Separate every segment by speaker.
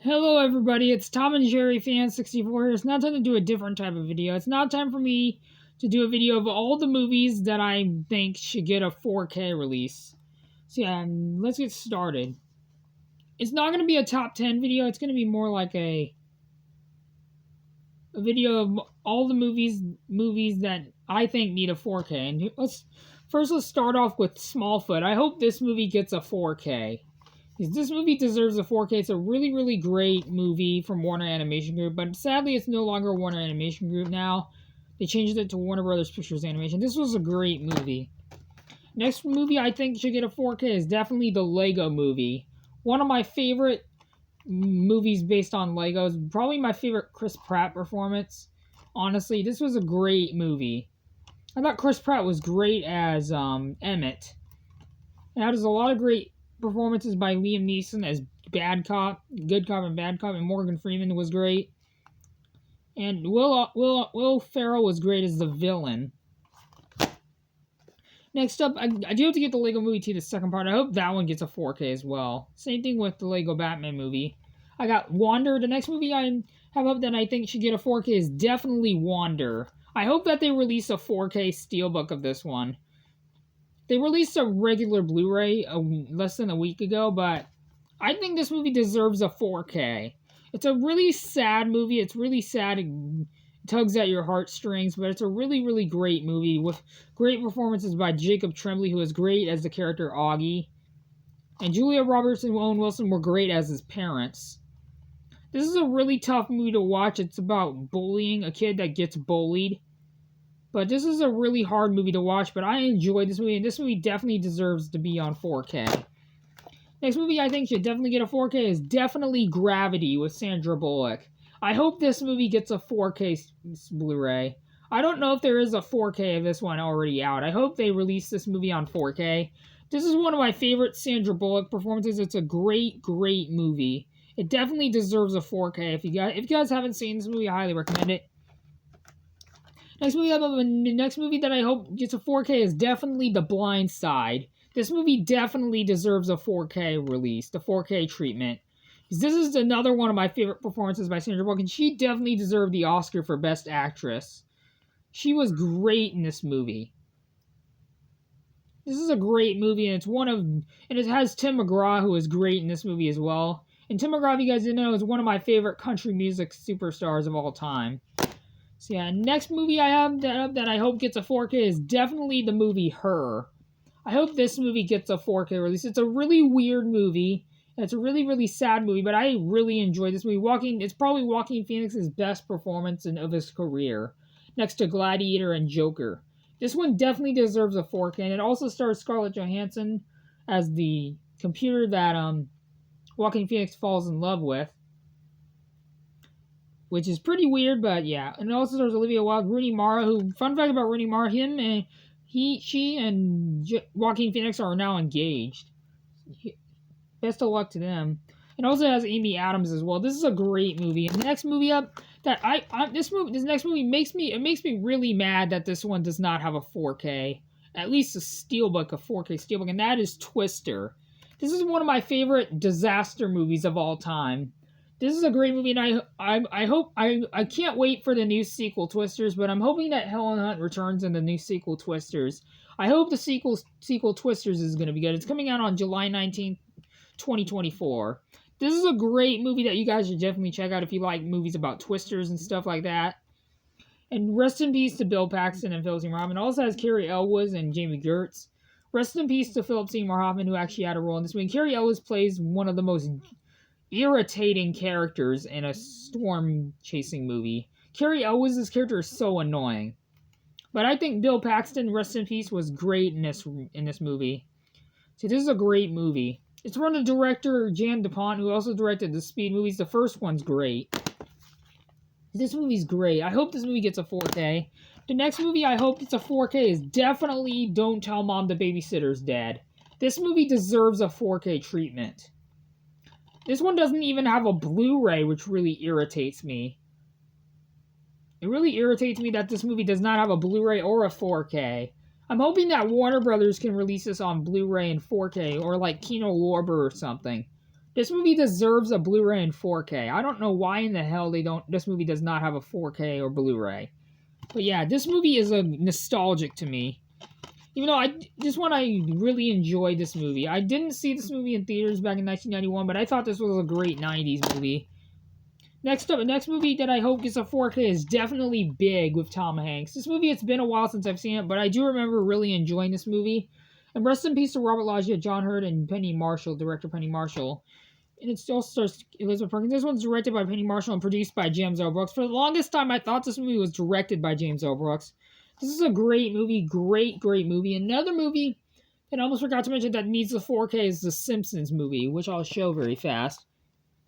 Speaker 1: Hello everybody, it's Tom and Jerry Fan 64 here. It's now time to do a different type of video. It's now time for me to do a video of all the movies that I think should get a 4K release. So yeah, let's get started. It's not going to be a top 10 video, it's going to be more like a video of all the movies that I think need a 4K. And let's start off with Smallfoot. I hope this movie gets a 4K. Because this movie deserves a 4K. It's a really, really great movie from Warner Animation Group, but sadly it's no longer Warner Animation Group now. They changed it to Warner Brothers Pictures Animation. This was a great movie. Next movie I think should get a 4K is definitely the Lego Movie. One of my favorite movies based on Legos. Probably my favorite Chris Pratt performance. Honestly, this was a great movie. I thought Chris Pratt was great as Emmett. Now there's a lot of great performances by Liam Neeson as bad cop, good cop, and bad cop, and Morgan Freeman was great. And Will Ferrell was great as the villain. Next up, I do have to get the Lego Movie 2, the second part. I hope that one gets a 4K as well. Same thing with the Lego Batman movie. I got Wander. The next movie I have up that I think should get a 4K is definitely Wander. I hope that they release a 4K steelbook of this one. They released a regular Blu-ray less than a week ago, but I think this movie deserves a 4K. It's a really sad movie. It's really sad. It tugs at your heartstrings, but it's a really, really great movie with great performances by Jacob Tremblay, who is great as the character Augie. And Julia Roberts and Owen Wilson were great as his parents. This is a really tough movie to watch. It's about bullying, a kid that gets bullied. But this is a really hard movie to watch, but I enjoyed this movie, and this movie definitely deserves to be on 4K. Next movie I think should definitely get a 4K is definitely Gravity with Sandra Bullock. I hope this movie gets a 4K Blu-ray. I don't know if there is a 4K of this one already out. I hope they release this movie on 4K. This is one of my favorite Sandra Bullock performances. It's a great, great movie. It definitely deserves a 4K. If you guys haven't seen this movie, I highly recommend it. The next movie that I hope gets a 4K is definitely The Blind Side. This movie definitely deserves a 4K release, the 4K treatment. This is another one of my favorite performances by Sandra Bullock, and she definitely deserved the Oscar for Best Actress. She was great in this movie. This is a great movie, and it has Tim McGraw, who is great in this movie as well. And Tim McGraw, if you guys didn't know, is one of my favorite country music superstars of all time. So yeah, next movie I have that I hope gets a 4K is definitely the movie Her. I hope this movie gets a 4K release. It's a really weird movie. It's a really, really sad movie, but I really enjoyed this movie. It's probably Joaquin Phoenix's best performance of his career, next to Gladiator and Joker. This one definitely deserves a 4K, and it also stars Scarlett Johansson as the computer that Joaquin Phoenix falls in love with. Which is pretty weird, but yeah. And also there's Olivia Wilde, Rooney Mara, who, fun fact about Rooney Mara, she and Joaquin Phoenix are now engaged. Best of luck to them. And also has Amy Adams as well. This is a great movie. And the next movie up that this next movie makes me really mad that this one does not have a 4K. At least a 4K steelbook, and that is Twister. This is one of my favorite disaster movies of all time. This is a great movie, and I can't wait for the new sequel, Twisters, but I'm hoping that Helen Hunt returns in the new sequel, Twisters. I hope the sequel Twisters is going to be good. It's coming out on July 19th, 2024. This is a great movie that you guys should definitely check out if you like movies about Twisters and stuff like that. And rest in peace to Bill Paxton and Philip Seymour Hoffman. It also has Carrie Elwes and Jamie Gertz. Rest in peace to Philip Seymour Hoffman, who actually had a role in this movie. Carrie Elwes plays one of the most irritating characters in a storm chasing movie. Carrie Elwes' character is so annoying. But I think Bill Paxton, rest in peace, was great in this movie. See, this is a great movie. It's from the director Jan DuPont, who also directed the Speed movies. The first one's great. This movie's great. I hope this movie gets a 4K. The next movie I hope gets a 4K is definitely Don't Tell Mom the Babysitter's Dead. This movie deserves a 4K treatment. This one doesn't even have a Blu-ray, which really irritates me. It really irritates me that this movie does not have a Blu-ray or a 4K. I'm hoping that Warner Brothers can release this on Blu-ray and 4K, or like Kino Lorber or something. This movie deserves a Blu-ray and 4K. I don't know why in the hell they don't. This movie does not have a 4K or Blu-ray. But yeah, this movie is a nostalgic to me. Even though I really enjoyed this movie. I didn't see this movie in theaters back in 1991, but I thought this was a great 90s movie. Next movie that I hope gets a 4K is definitely Big with Tom Hanks. This movie, it's been a while since I've seen it, but I do remember really enjoying this movie. And rest in peace to Robert Loggia, John Hurt, and Penny Marshall, director Penny Marshall. And it still stars Elizabeth Perkins. This one's directed by Penny Marshall and produced by James L. Brooks. For the longest time, I thought this movie was directed by James L. Brooks. This is a great movie, great movie. Another movie that I almost forgot to mention that needs a 4K is The Simpsons movie, which I'll show very fast.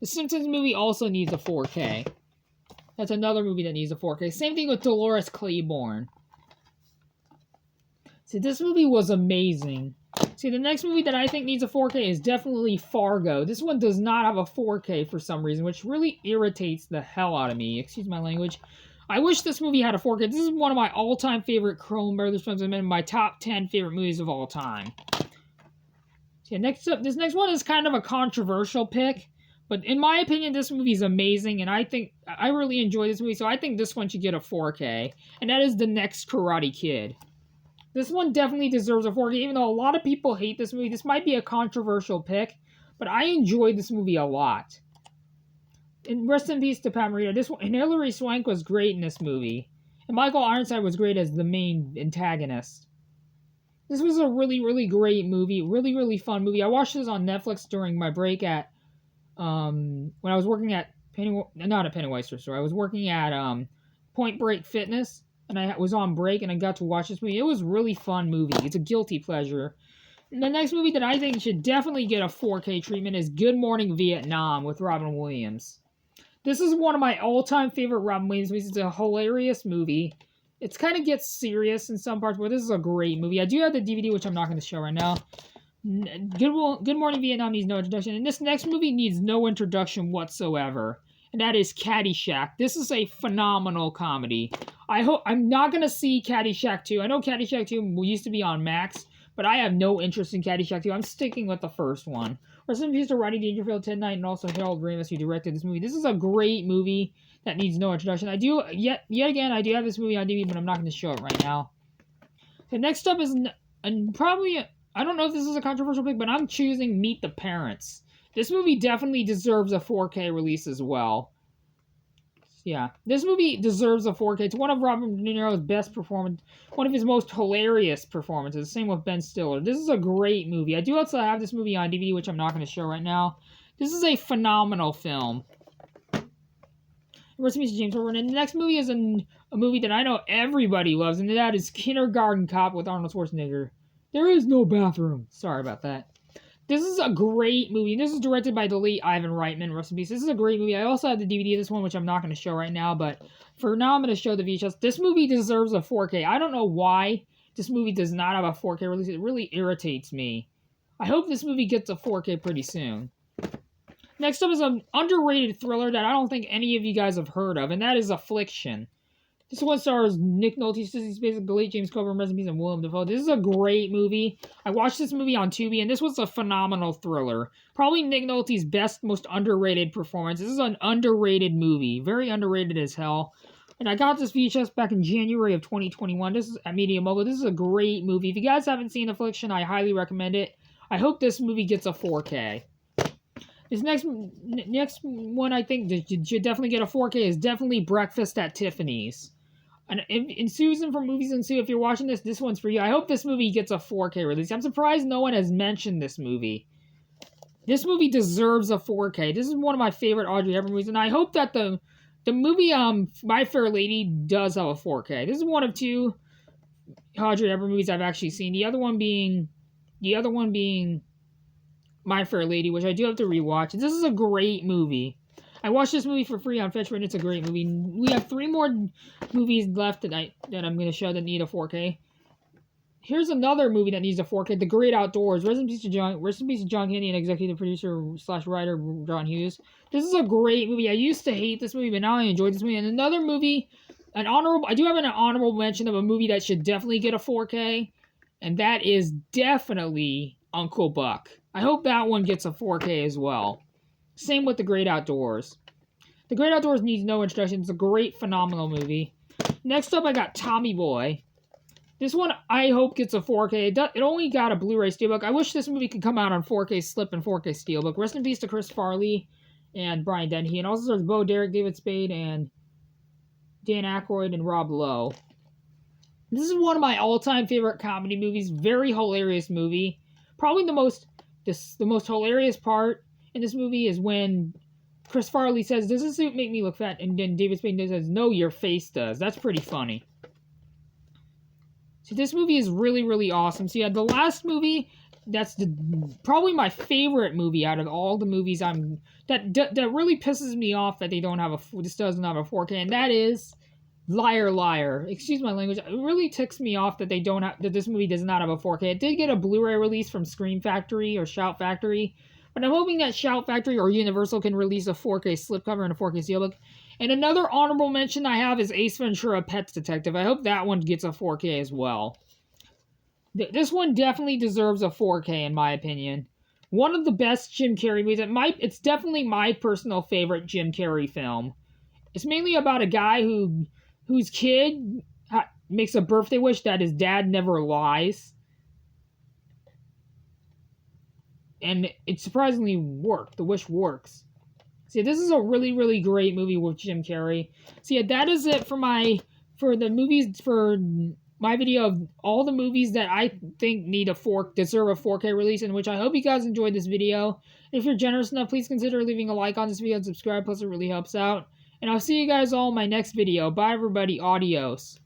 Speaker 1: The Simpsons movie also needs a 4K. That's another movie that needs a 4K. Same thing with Dolores Claiborne. See, this movie was amazing. See, the next movie that I think needs a 4K is definitely Fargo. This one does not have a 4K for some reason, which really irritates the hell out of me. Excuse my language. I wish this movie had a 4K. This is one of my all-time favorite Coen Brothers films and my top 10 favorite movies of all time. So next up, this next one is kind of a controversial pick, but in my opinion, this movie is amazing, and I really enjoy this movie, so I think this one should get a 4K, and that is The Next Karate Kid. This one definitely deserves a 4K, even though a lot of people hate this movie. This might be a controversial pick, but I enjoyed this movie a lot. And rest in peace to Pat Morita. And Hilary Swank was great in this movie. And Michael Ironside was great as the main antagonist. This was a really great movie. Really fun movie. I watched this on Netflix during my break at, when I was working at not a Pennywise store. I was working at, Point Break Fitness. And I was on break and I got to watch this movie. It was a really fun movie. It's a guilty pleasure. And the next movie that I think should definitely get a 4K treatment is Good Morning Vietnam with Robin Williams. This is one of my all-time favorite Robin Williams movies. It's a hilarious movie. It kind of gets serious in some parts, but this is a great movie. I do have the DVD, which I'm not going to show right now. Good Morning Vietnam needs no introduction. And this next movie needs no introduction whatsoever. And that is Caddyshack. This is a phenomenal comedy. I'm not going to see Caddyshack 2. I know Caddyshack 2 used to be on Max, but I have no interest in Caddyshack 2. I'm sticking with the first one. Rest in peace to Rodney Dangerfield, Ted Knight, and also Harold Ramis, who directed this movie. This is a great movie that needs no introduction. I do, yet again, I do have this movie on DVD, but I'm not going to show it right now. So next up is, and probably, I don't know if this is a controversial pick, but I'm choosing Meet the Parents. This movie definitely deserves a 4K release as well. Yeah, this movie deserves a 4K. It's one of Robert De Niro's best performances, one of his most hilarious performances. Same with Ben Stiller. This is a great movie. I do also have this movie on DVD, which I'm not going to show right now. This is a phenomenal film. Rest in peace, James Horner. And the next movie is a movie that I know everybody loves, and that is Kindergarten Cop with Arnold Schwarzenegger. There is no bathroom. Sorry about that. This is a great movie. This is directed by the late Ivan Reitman. Rest in peace. This is a great movie. I also have the DVD of this one, which I'm not going to show right now. But for now, I'm going to show the VHS. This movie deserves a 4K. I don't know why this movie does not have a 4K release. It really irritates me. I hope this movie gets a 4K pretty soon. Next up is an underrated thriller that I don't think any of you guys have heard of, and that is Affliction. This one stars Nick Nolte, Sissy Spacek, the late James Coburn, Rest in peace, and Willem Dafoe. This is a great movie. I watched this movie on Tubi, and this was a phenomenal thriller. Probably Nick Nolte's best, most underrated performance. This is an underrated movie. Very underrated as hell. And I got this VHS back in January of 2021. This is at Media Mogul. This is a great movie. If you guys haven't seen Affliction, I highly recommend it. I hope this movie gets a 4K. This next one I think that should definitely get a 4K is definitely Breakfast at Tiffany's. And Susan from Movies and Sue, if you're watching this one's for you. I hope this movie gets a 4K release. I'm surprised no one has mentioned this movie. This movie deserves a 4K. This is one of my favorite Audrey Hepburn movies, and I hope that the movie My Fair Lady does have a 4K. This is one of two Audrey Hepburn movies I've actually seen. The other one being My Fair Lady, which I do have to rewatch. This is a great movie. I watched this movie for free on Fetch, and it's a great movie. We have 3 more movies left tonight that I'm going to show that need a 4K. Here's another movie that needs a 4K, The Great Outdoors. Rest in peace to John Candy and executive producer / writer John Hughes. This is a great movie. I used to hate this movie, but now I enjoy this movie. And another movie, I do have an honorable mention of a movie that should definitely get a 4K, and that is definitely Uncle Buck. I hope that one gets a 4K as well. Same with The Great Outdoors. The Great Outdoors needs no introduction. It's a great, phenomenal movie. Next up, I got Tommy Boy. This one, I hope, gets a 4K. It only got a Blu-ray Steelbook. I wish this movie could come out on 4K Slip and 4K Steelbook. Rest in peace to Chris Farley and Brian Dennehy. And also there's Bo Derek, David Spade, and Dan Aykroyd and Rob Lowe. This is one of my all-time favorite comedy movies. Very hilarious movie. Probably the most hilarious part in this movie is when Chris Farley says, "Does this suit make me look fat?" And then David Spade says, "No, your face does." That's pretty funny. So this movie is really, really awesome. So yeah, the last movie, that's probably my favorite movie out of all the movies that really pisses me off that this doesn't have a 4K, and that is Liar Liar. Excuse my language. It really ticks me off that this movie does not have a 4K. It did get a Blu-ray release from Scream Factory or Shout Factory, but I'm hoping that Shout Factory or Universal can release a 4K slipcover and a 4K steelbook. And another honorable mention I have is Ace Ventura: Pet Detective. I hope that one gets a 4K as well. This one definitely deserves a 4K in my opinion. One of the best Jim Carrey movies. It's definitely my personal favorite Jim Carrey film. It's mainly about a guy whose kid makes a birthday wish that his dad never lies. And it surprisingly worked. The wish works. So yeah, this is a really, really great movie with Jim Carrey. So yeah, that is it for my video of all the movies that I think deserve a 4K release, in which I hope you guys enjoyed this video. If you're generous enough, please consider leaving a like on this video and subscribe, plus it really helps out. And I'll see you guys all in my next video. Bye everybody, adios.